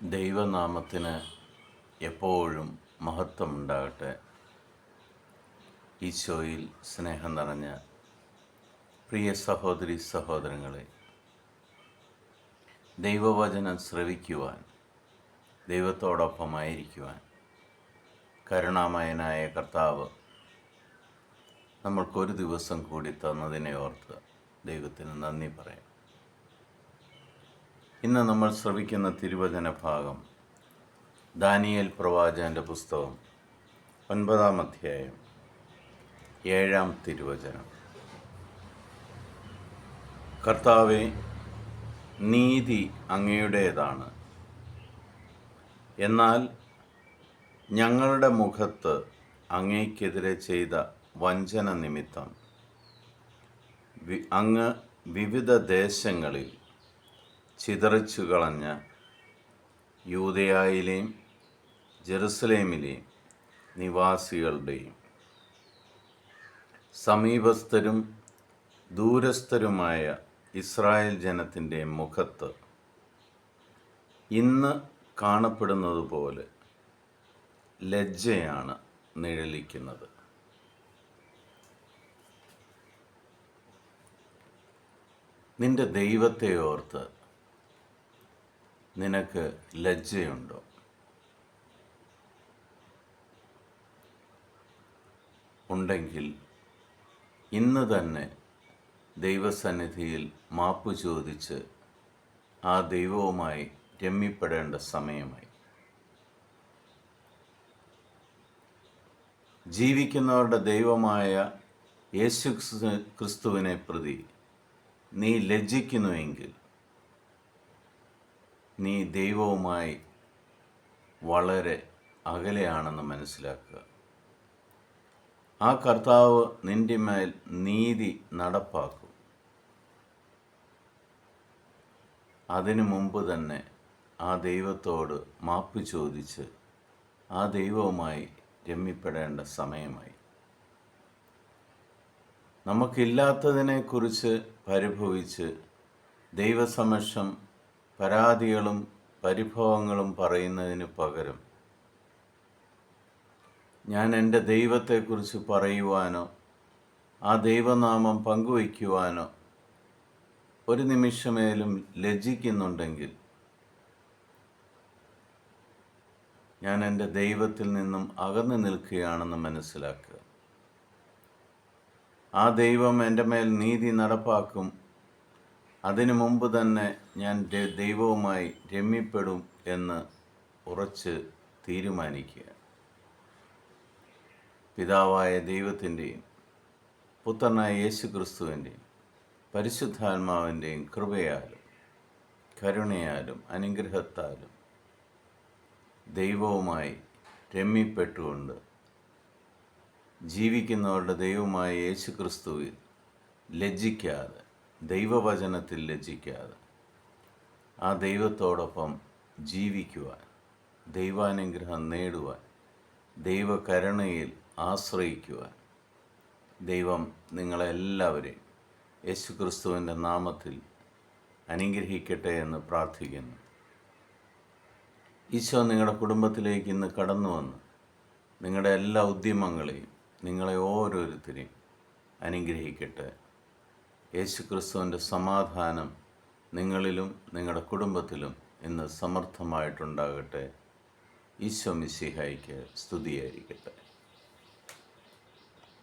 ദൈവനാമത്തിന് എപ്പോഴും മഹത്വമുണ്ടാകട്ടെ. ഈശോയിൽ സ്നേഹം നിറഞ്ഞ പ്രിയ സഹോദരി സഹോദരങ്ങളെ, ദൈവവചനം ശ്രവിക്കുവാൻ, ദൈവത്തോടൊപ്പമായിരിക്കുവാൻ കരുണാമയനായ കർത്താവ് നമ്മൾക്കൊരു ദിവസം കൂടി തന്നതിനെ ഓർത്ത് ദൈവത്തിന് നന്ദി പറയാം. ഇന്ന് നമ്മൾ ശ്രവിക്കുന്ന തിരുവചന ഭാഗം ദാനിയേൽ പ്രവാചകൻ്റെ പുസ്തകം 9-ാം അധ്യായം 7-ാം തിരുവചനം. കർത്താവേ, നീതി അങ്ങയുടേതാണ്, എന്നാൽ ഞങ്ങളുടെ മുഖത്ത് അങ്ങയ്ക്കെതിരെ ചെയ്ത വഞ്ചന നിമിത്തം അങ്ങ് വിവിധ ദേശങ്ങളിൽ ചിതറിച്ചു കളഞ്ഞ യൂദയായിലെയും ജെറുസലേമിലെയും നിവാസികളുടെയും സമീപസ്ഥരും ദൂരസ്ഥരുമായ ഇസ്രായേൽ ജനത്തിൻ്റെ മുഖത്ത് ഇന്ന് കാണപ്പെടുന്നത് പോലെ ലജ്ജയാണ് നിഴലിക്കുന്നത്. നിന്റെ ദൈവത്തെ ഓർത്ത് നിനക്ക് ലജ്ജയുണ്ടോ? ഉണ്ടെങ്കിൽ ഇന്ന് തന്നെ ദൈവസന്നിധിയിൽ മാപ്പ് ചോദിച്ച് ആ ദൈവവുമായി രമ്യപ്പെടേണ്ട സമയമായി. ജീവിക്കുന്നവരുടെ ദൈവമായ യേശു ക്രിസ്തുവിനെ പ്രതി നീ ലജ്ജിക്കുന്നുവെങ്കിൽ നീ ദൈവവുമായി വളരെ അകലെയാണെന്ന് മനസ്സിലാക്കുക. ആ കർത്താവ് നിന്റെ മേൽ നീതി നടപ്പാക്കും. അതിനു മുമ്പ് തന്നെ ആ ദൈവത്തോട് മാപ്പ് ചോദിച്ച് ആ ദൈവവുമായി രമ്യപ്പെടേണ്ട സമയമായി. നമുക്കില്ലാത്തതിനെക്കുറിച്ച് പരിഭവിച്ച് ദൈവസമക്ഷം പരാതികളും പരിഭവങ്ങളും പറയുന്നതിന് പകരം ഞാൻ എൻ്റെ ദൈവത്തെക്കുറിച്ച് പറയുവാനോ ആ ദൈവനാമം പങ്കുവയ്ക്കുവാനോ ഒരു നിമിഷമേലും ലജ്ജിക്കുന്നുണ്ടെങ്കിൽ ഞാൻ എൻ്റെ ദൈവത്തിൽ നിന്നും അകന്നു നിൽക്കുകയാണെന്ന് മനസ്സിലാക്കുക. ആ ദൈവം എൻ്റെ മേൽ നീതി നടപ്പാക്കും. അതിനു മുമ്പ് തന്നെ ഞാൻ ദൈവവുമായി രമ്യപ്പെടും എന്ന് ഉറച്ച് തീരുമാനിക്കുക. പിതാവായ ദൈവത്തിൻ്റെയും പുത്രനായ യേശു ക്രിസ്തുവിൻ്റെയും പരിശുദ്ധാത്മാവിൻ്റെയും കൃപയാലും കരുണയാലും അനുഗ്രഹത്താലും ദൈവവുമായി രമ്യപ്പെട്ടുകൊണ്ട് ജീവിക്കുന്നവരുടെ ദൈവമായ യേശു ക്രിസ്തുവിൽ ലജ്ജിക്കാതെ, ദൈവവചനത്തിൽ ലജ്ജിക്കാതെ ആ ദൈവത്തോടൊപ്പം ജീവിക്കുവാൻ, ദൈവാനുഗ്രഹം നേടുവാൻ, ദൈവകരുണയിൽ ആശ്രയിക്കുവാൻ ദൈവം നിങ്ങളെല്ലാവരെയും യേശു ക്രിസ്തുവിൻ്റെ നാമത്തിൽ അനുഗ്രഹിക്കട്ടെ എന്ന് പ്രാർത്ഥിക്കുന്നു. ഈശോ നിങ്ങളുടെ കുടുംബത്തിലേക്ക് ഇന്ന് കടന്നു വന്ന് നിങ്ങളുടെ എല്ലാ ഉദ്യമങ്ങളെയും നിങ്ങളെ ഓരോരുത്തരെയും അനുഗ്രഹിക്കട്ടെ. യേശു ക്രിസ്തുവിൻ്റെ സമാധാനം നിങ്ങളിലും നിങ്ങളുടെ കുടുംബത്തിലും ഇന്ന് സമർത്ഥമായിട്ടുണ്ടാകട്ടെ. ഈശോ മിശിഹായ്ക്ക് സ്തുതിയായിരിക്കട്ടെ.